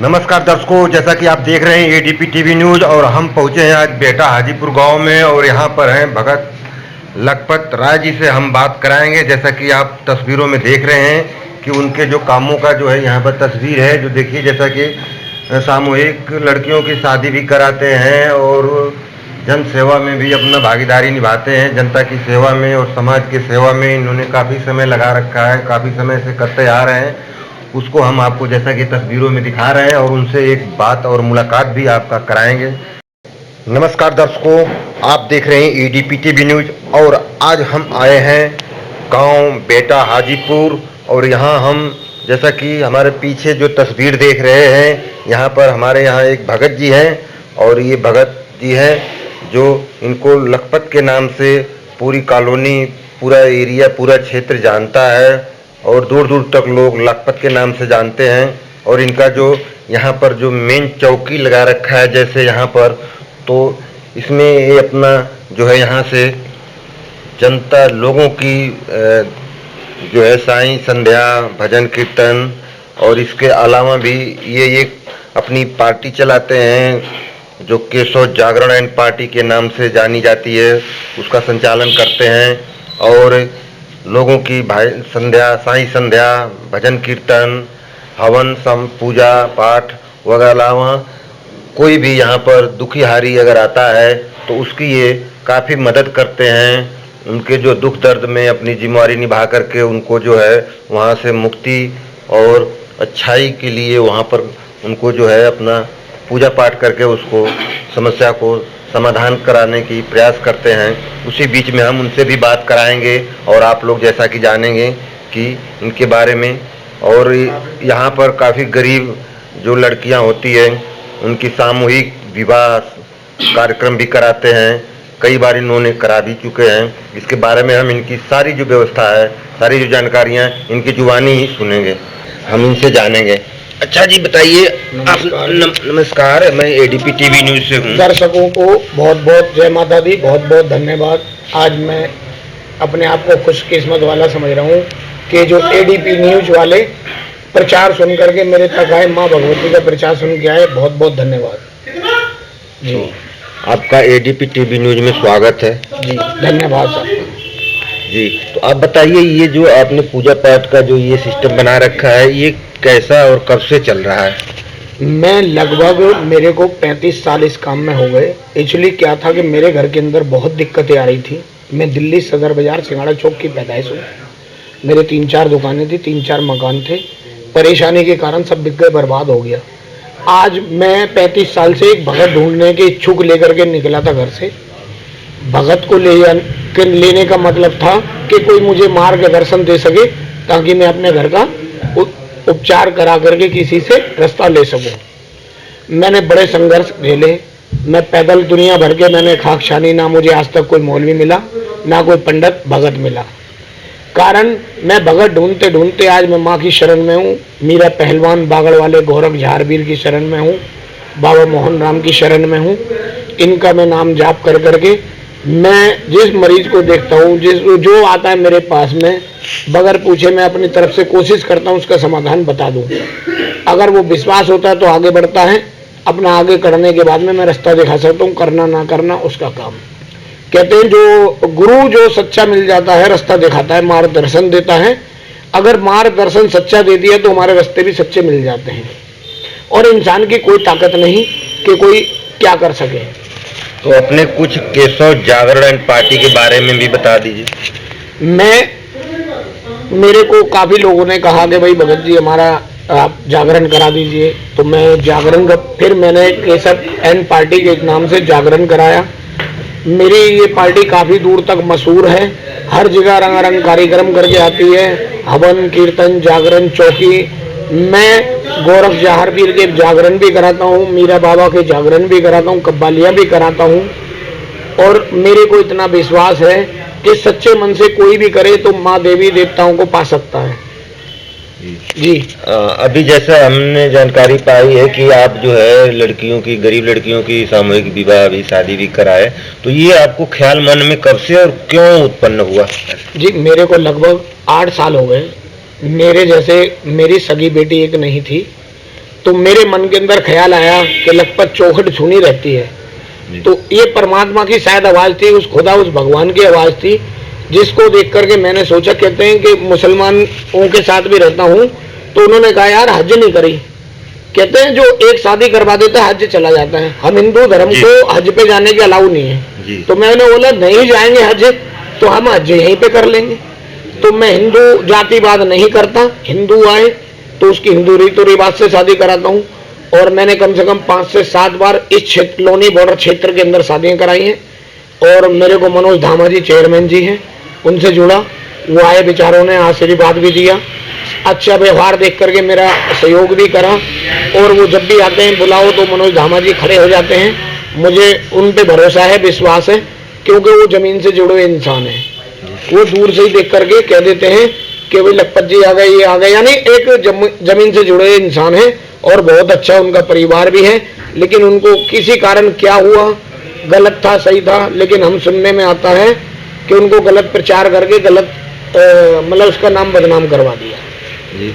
नमस्कार दर्शकों, जैसा कि आप देख रहे हैं एडीपी टीवी न्यूज़ और हम पहुंचे हैं आज बेटा हाजीपुर गांव में और यहां पर हैं भगत लखपत राय जी से हम बात कराएंगे। जैसा कि आप तस्वीरों में देख रहे हैं कि उनके जो कामों का जो है यहां पर तस्वीर है, जो देखिए जैसा कि सामूहिक लड़कियों की शादी भी कराते हैं और जन सेवा में भी अपना भागीदारी निभाते हैं। जनता की सेवा में और समाज की सेवा में इन्होंने काफ़ी समय लगा रखा है, काफ़ी समय से करते आ रहे हैं। उसको हम आपको जैसा कि तस्वीरों में दिखा रहे हैं और उनसे एक बात और मुलाकात भी आपका कराएंगे। नमस्कार दर्शकों, आप देख रहे हैं एडीपी टीवी न्यूज़ और आज हम आए हैं गांव बेटा हाजीपुर और यहां हम जैसा कि हमारे पीछे जो तस्वीर देख रहे हैं, यहां पर हमारे यहां एक भगत जी हैं और ये भगत जी हैं जो इनको लखपत के नाम से पूरी कॉलोनी, पूरा एरिया, पूरा क्षेत्र जानता है और दूर दूर तक लोग लखपत के नाम से जानते हैं। और इनका जो यहाँ पर जो मेन चौकी लगा रखा है जैसे यहाँ पर, तो इसमें ये अपना जो है यहाँ से जनता लोगों की जो है साईं संध्या, भजन कीर्तन और इसके अलावा भी ये एक अपनी पार्टी चलाते हैं जो केशव जागरण एंड पार्टी के नाम से जानी जाती है, उसका संचालन करते हैं। और लोगों की भाई संध्या, साईं संध्या, भजन कीर्तन, हवन, सम पूजा पाठ वगैरह अलावा कोई भी यहाँ पर दुखिहारी अगर आता है तो उसकी ये काफ़ी मदद करते हैं। उनके जो दुख दर्द में अपनी जिम्मेवारी निभा करके उनको जो है वहाँ से मुक्ति और अच्छाई के लिए वहाँ पर उनको जो है अपना पूजा पाठ करके उसको समस्या को समाधान कराने की प्रयास करते हैं। उसी बीच में हम उनसे भी बात कराएंगे और आप लोग जैसा कि जानेंगे कि इनके बारे में। और यहाँ पर काफ़ी गरीब जो लड़कियाँ होती हैं उनकी सामूहिक विवाह कार्यक्रम भी कराते हैं, कई बार इन्होंने करा भी चुके हैं। इसके बारे में हम इनकी सारी जो व्यवस्था है, सारी जो जानकारियाँ इनकी जुबानी ही सुनेंगे, हम इनसे जानेंगे। अच्छा जी बताइए। नमस्कार, मैं एडीपी टीवी न्यूज़ से हूँ। दर्शकों को बहुत बहुत जय माता दी, बहुत बहुत धन्यवाद। आज मैं अपने आप को खुशकिस्मत वाला समझ रहा हूँ कि जो एडीपी न्यूज़ वाले प्रचार सुन करके मेरे तक आए, माँ भगवती का प्रचार सुन के आए, बहुत बहुत धन्यवाद जी। आपका एडीपी टीवी न्यूज़ में स्वागत है जी, धन्यवाद सर जी। तो आप बताइए, ये जो आपने पूजा पाठ का जो ये सिस्टम बना रखा है, ये कैसा और कब से चल रहा है? मैं लगभग मेरे को 35 साल इस काम में हो गए। एक्चुअली क्या था कि मेरे घर के अंदर बहुत दिक्कतें आ रही थी। मैं दिल्ली सदर बाजार सिंगाड़ा चौक की पैदाइश हूँ। मेरे 3-4 दुकानें थी, 3-4 मकान थे। परेशानी के कारण सब बिक गए, बर्बाद हो गया। आज मैं 35 साल से एक भगत ढूंढने के इच्छुक लेकर के निकला था घर से। भगत को लेने का मतलब था कि कोई मुझे मार्गदर्शन दे सके ताकि मैं अपने घर का उपचार करा करके किसी से रास्ता ले सकूं। मैंने बड़े संघर्ष झेले। मैं पैदल दुनिया भर के मैंने खाक छानी, ना मुझे आज तक कोई मौलवी मिला, ना कोई पंडित भगत मिला। कारण मैं भगत ढूंढते ढूंढते आज मैं माँ की शरण में हूँ। मीरा पहलवान बागड़ वाले गोरख झारवीर की शरण में हूँ, बाबा मोहन राम की शरण में हूँ। इनका मैं नाम जाप कर करके मैं जिस मरीज को देखता हूँ, जो आता है मेरे पास में, बगैर पूछे मैं अपनी तरफ से कोशिश करता हूँ उसका समाधान बता दूँ। अगर वो विश्वास होता है तो आगे बढ़ता है। अपना आगे करने के बाद में मैं रास्ता दिखा सकता हूँ, करना ना करना उसका काम। कहते हैं जो गुरु जो सच्चा मिल जाता है, रास्ता दिखाता है, मार्गदर्शन देता है। अगर मार्गदर्शन सच्चा दे दिया तो हमारे रास्ते भी सच्चे मिल जाते हैं और इंसान की कोई ताकत नहीं कि कोई क्या कर सके। तो अपने कुछ केशव जागरण एंड पार्टी के बारे में भी बता दीजिए। मेरे को काफ़ी लोगों ने कहा कि भाई भगत जी हमारा आप जागरण करा दीजिए, तो मैं जागरण का फिर मैंने केशव एंड पार्टी के नाम से जागरण कराया। मेरी ये पार्टी काफ़ी दूर तक मशहूर है, हर जगह रंगारंग कार्यक्रम करके आती है। हवन, कीर्तन, जागरण, चौकी। मैं गोरख जहारवीर के जागरण भी कराता हूँ, मीरा बाबा के जागरण भी कराता हूँ, कव्वालियाँ भी कराता हूँ। और मेरे को इतना विश्वास है कि सच्चे मन से कोई भी करे तो माँ देवी देवताओं को पा सकता है जी। अभी जैसा हमने जानकारी पाई है कि आप जो है लड़कियों की, गरीब लड़कियों की सामूहिक विवाह भी, शादी भी कराए, तो ये आपको ख्याल मन में कब से और क्यों उत्पन्न हुआ? जी, मेरे को लगभग 8 साल हो गए। मेरे जैसे मेरी सगी बेटी एक नहीं थी, तो मेरे मन के अंदर ख्याल आया कि लखपत चौखट सुनी रहती है, तो ये परमात्मा की शायद आवाज थी, उस खुदा उस भगवान की आवाज थी, जिसको देख करके मैंने सोचा। कहते हैं कि मुसलमानों के साथ भी रहता हूँ, तो उन्होंने कहा यार हज नहीं करी। कहते हैं जो एक शादी करवा देता है हज चला जाता है, हम हिंदू धर्म को हज पे जाने के अलाउ नहीं है। तो मैंने बोला नहीं जाएंगे हज तो हम हज यहीं पे कर लेंगे। तो मैं हिंदू जातिवाद नहीं करता, हिंदू आए तो उसकी हिंदू रीति रिवाज से शादी कराता हूँ। और मैंने कम से कम 5 से 7 बार इस क्षेत्र लोनी बॉर्डर क्षेत्र के अंदर शादियां कराई हैं। और मेरे को मनोज धामा जी चेयरमैन जी हैं, उनसे जुड़ा, वो आए, विचारों ने आशीर्वाद भी दिया, अच्छा व्यवहार देख करके मेरा सहयोग भी करा। और वो जब भी आते हैं बुलाओ तो मनोज धामा जी खड़े हो जाते हैं। मुझे उन पे भरोसा है, विश्वास है, क्योंकि वो जमीन से जुड़े हुए इंसान हैं। वो दूर से ही देख करके कह देते हैं कि भाई लखपत जी आ गए, ये आ गए, यानी एक जमीन से जुड़े हुए इंसान है। और बहुत अच्छा उनका परिवार भी है। लेकिन उनको किसी कारण क्या हुआ, गलत था सही था, लेकिन हम सुनने में आता है कि उनको गलत प्रचार करके गलत मतलब उसका नाम बदनाम करवा दिया।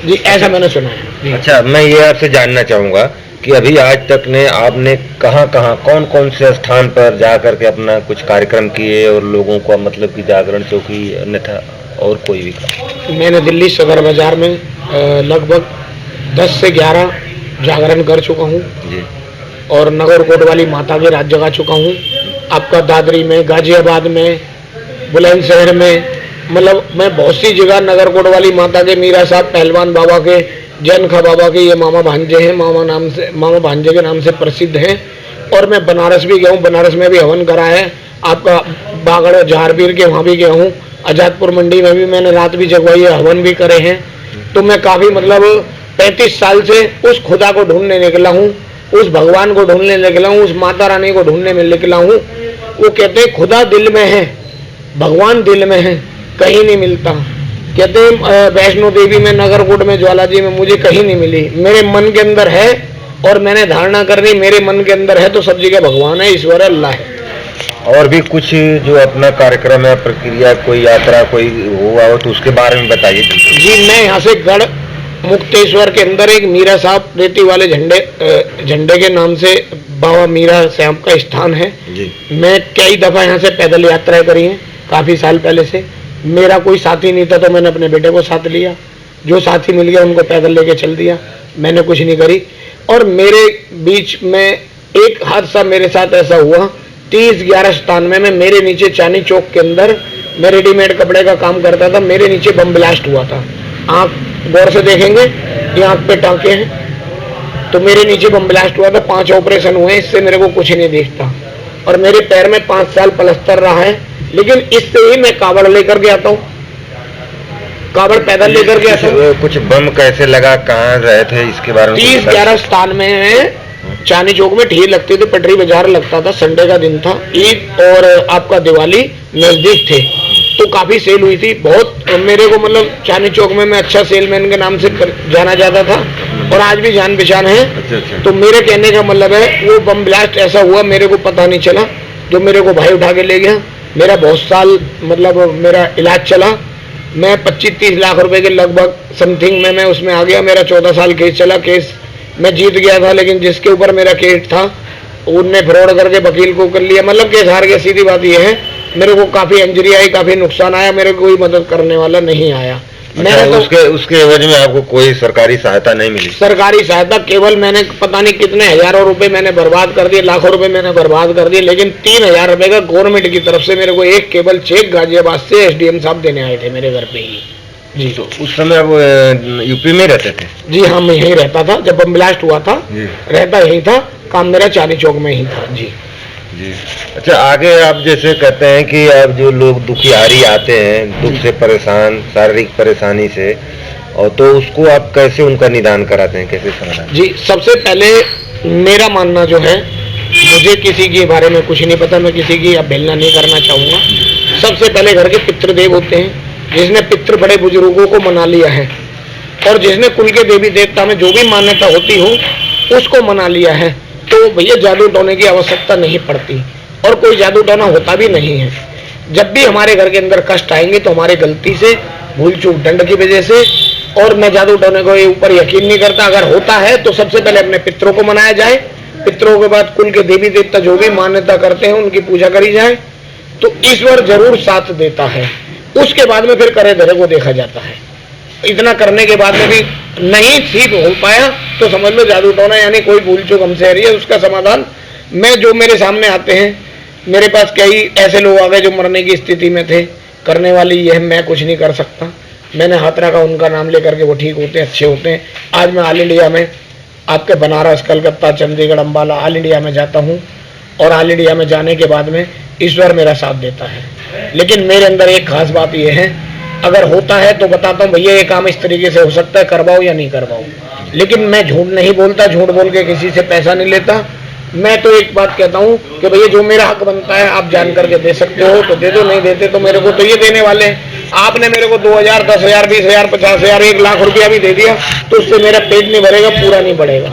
जी ऐसा मैंने सुना है। अच्छा, मैं ये आपसे जानना चाहूँगा कि अभी आज तक ने आपने कहाँ कहाँ कौन कौन से स्थान पर जा करके अपना कुछ कार्यक्रम किए और लोगों को मतलब कि जागरण चौकी अन्यथा और कोई भी काम? मैंने दिल्ली सदर बाजार में लगभग 10 से 11 जागरण कर चुका हूँ और नगर कोतवाली माता के रात जगा चुका हूँ। आपका दादरी में, गाजियाबाद में, बुलंदशहर में, मतलब मैं बहुत सी जगह नगर कोतवाली माता के, मीरा साहब पहलवान बाबा के, जैनखा बाबा के, ये मामा भांजे हैं, मामा भांजे के नाम से प्रसिद्ध हैं। और मैं बनारस भी गया हूँ, बनारस में भी हवन करा है। आपका बागड़ जहारवीर के वहाँ भी गया हूँ। आजादपुर मंडी में भी मैंने रात भी जगवाई है, हवन भी करे हैं। तो मैं काफ़ी मतलब 35 साल से उस खुदा को ढूंढने निकला हूँ, उस भगवान को ढूंढने निकला हूँ, उस माता रानी को ढूंढने में निकला हूँ। वो कहते हैं खुदा दिल में है, भगवान दिल में है, कहीं नहीं मिलता। कहते हैं वैष्णो देवी में, नगरकोट में, ज्वाला जी में मुझे कहीं नहीं मिली, मेरे मन के अंदर है। और मैंने धारणा करनी मेरे मन के अंदर है तो सब जगह भगवान है, ईश्वर है, अल्लाह है। और भी कुछ जो अपना कार्यक्रम है, प्रक्रिया, कोई यात्रा कोई हुआ हो तो उसके बारे में बताइए। जी मैं यहाँ से गढ़ मुक्तेश्वर के अंदर एक मीरा साहब रेती वाले झंडे के नाम से बाबा मीरा साहब का स्थान है जी। मैं कई दफ़ा यहाँ से पैदल यात्राएं करी हैं काफ़ी साल पहले से। मेरा कोई साथी नहीं था तो मैंने अपने बेटे को साथ लिया, जो साथी मिल गया उनको पैदल लेके चल दिया, मैंने कुछ नहीं करी। और मेरे बीच में एक हादसा मेरे साथ ऐसा हुआ 30/11/97 में, मेरे नीचे चांदनी चौक के अंदर मैं रेडीमेड कपड़े का काम करता था, मेरे नीचे बम ब्लास्ट हुआ था। आँख गौर से देखेंगे, ये आँख पे टाँके हैं, तो मेरे नीचे बम ब्लास्ट हुआ था। 5 ऑपरेशन हुए, इससे मेरे को कुछ नहीं दिखता। और मेरे पैर में 5 साल प्लास्टर रहा है, लेकिन इससे ही मैं कावड़ लेकर के आता हूँ, कावड़ पैदल लेकर के आता हूँ। कुछ बम कैसे लगा, कहाँ रहे थे, इसके बारे में? 30/11/97 में चांदनी चौक में ढेर लगते थे, पटरी बाजार लगता था, संडे का दिन था, ईद और आपका दिवाली नजदीक थे, तो काफी सेल हुई थी बहुत। मेरे को मतलब चांदनी चौक में मैं अच्छा सेलमैन के नाम से जाना जाता था और आज भी जान पहचान है। अच्छा। तो मेरे कहने का मतलब है वो बम ब्लास्ट ऐसा हुआ मेरे को पता नहीं चला, जो मेरे को भाई उठा के ले गया। मेरा बहुत साल मतलब मेरा इलाज चला, मैं 25-30 लाख रुपए के लगभग समथिंग में मैं उसमें आ गया। मेरा 14 साल केस चला, केस मैं जीत गया था, लेकिन जिसके ऊपर मेरा केस था उनने फ्रॉड करके वकील को कर लिया, मतलब केस हार गया। सीधी बात यह है, मेरे को काफी इंजरी आई, काफी नुकसान आया, मेरे को कोई मदद करने वाला नहीं आया। मैंने तो उसके एवज में आपको कोई सरकारी सहायता नहीं मिली? सरकारी सहायता केवल मैंने पता नहीं कितने हजारों रुपए मैंने बर्बाद कर दिए, लाखों रुपए मैंने बर्बाद कर दिए, लेकिन 3000 रुपए का गवर्नमेंट की तरफ से मेरे को एक केबल चेक गाजियाबाद से एसडीएम साहब देने आए थे मेरे घर पे ही जी। तो उस समय आप यूपी में रहते थे? जी हाँ, मैं यहीं रहता था, जब बम ब्लास्ट हुआ था रहता यहीं था, काम मेरा चांदनी चौक में ही था जी। जी अच्छा, आगे आप जैसे कहते हैं कि अब जो लोग दुखियारी आते हैं, दुख से परेशान, शारीरिक परेशानी से, और तो उसको आप कैसे उनका निदान कराते हैं, कैसे समाधान? जी सबसे पहले मेरा मानना जो है, मुझे किसी के बारे में कुछ नहीं पता, मैं किसी की अवहेलना नहीं करना चाहूँगा। सबसे पहले घर के पितृदेव होते हैं, जिसने पितृ बड़े बुजुर्गों को मना लिया है और जिसने कुल के देवी देवता में जो भी मान्यता होती हो उसको मना लिया है, तो भैया जादू टोने की आवश्यकता नहीं पड़ती और कोई जादू टोना होता भी नहीं है। जब भी हमारे घर के अंदर कष्ट आएंगे तो हमारे गलती से, भूल चूक, दंड की वजह से और मैं जादू टोने को ऊपर यकीन नहीं करता। अगर होता है तो सबसे पहले अपने पितरों को मनाया जाए, पितरों के बाद कुल के देवी देवता जो भी मान्यता करते हैं उनकी पूजा करी जाए, तो ईश्वर जरूर साथ देता है। उसके बाद में फिर करे धरे को देखा जाता है। इतना करने के बाद में भी नहीं ठीक हो पाया तो समझ लो जादू टोना यानी कोई भूल चूक हमसे आ रही है, उसका समाधान मैं जो मेरे सामने आते हैं, मेरे पास कई ऐसे लोग आ गए जो मरने की स्थिति में थे, करने वाली यह मैं कुछ नहीं कर सकता, मैंने हाथ रखा, उनका नाम लेकर के वो ठीक होते हैं, अच्छे होते हैं। आज मैं ऑल इंडिया में आपके बनारस, कलकत्ता, चंडीगढ़, अम्बाला ऑल इंडिया में जाता हूँ, और ऑल इंडिया में जाने के बाद में ईश्वर मेरा साथ देता है। लेकिन मेरे अंदर एक खास बात यह है, अगर होता है तो बताता हूँ भैया ये काम इस तरीके से हो सकता है, करवाओ या नहीं करवाओ। लेकिन मैं झूठ नहीं बोलता, झूठ बोल के किसी से पैसा नहीं लेता। मैं तो एक बात कहता हूँ कि भैया जो मेरा हक बनता है आप जान करके दे सकते हो तो दे दो, नहीं देते तो मेरे को तो ये देने वाले हैं। आपने मेरे को 2000, 10,000, 20,000, 50,000, 1 लाख रुपया भी दे दिया तो उससे मेरा पेट नहीं भरेगा, पूरा नहीं बढ़ेगा।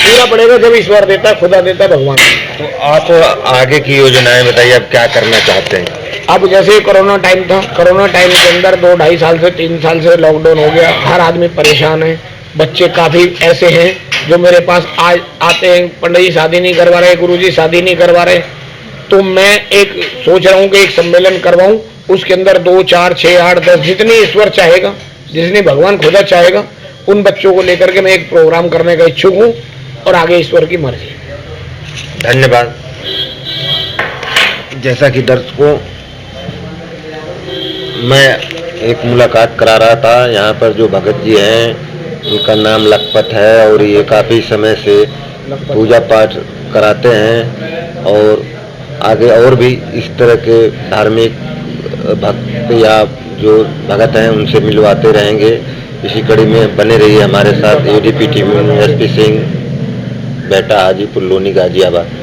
पूरा बढ़ेगा जब ईश्वर देता है, खुदा देता है, भगवान। तो आप आगे की योजनाएं बताइए, अब क्या करना चाहते हैं? अब जैसे कोरोना टाइम था, कोरोना टाइम के अंदर 2-2.5 साल से 3 साल से लॉकडाउन हो गया, हर आदमी परेशान है। बच्चे काफ़ी ऐसे हैं जो मेरे पास आज आते हैं, पंडित जी शादी नहीं करवा रहे, गुरुजी शादी नहीं करवा रहे, तो मैं एक सोच रहा हूँ कि एक सम्मेलन करवाऊँ, उसके अंदर 2, 4, 6, 8, 10 जितनी ईश्वर चाहेगा, जितनी भगवान खुदा चाहेगा, उन बच्चों को लेकर के मैं एक प्रोग्राम करने का इच्छुक हूँ, और आगे ईश्वर की मर्जी। धन्यवाद। जैसा कि दर्शकों मैं एक मुलाकात करा रहा था, यहाँ पर जो भगत जी हैं उनका नाम लखपत है, और ये काफ़ी समय से पूजा पाठ कराते हैं, और आगे और भी इस तरह के धार्मिक भक्त या जो भगत हैं उनसे मिलवाते रहेंगे। इसी कड़ी में बने रहिए हमारे साथ। ADP TV, SP सिंह, बेटा हाजीपुर लोनी, गाजियाबाद।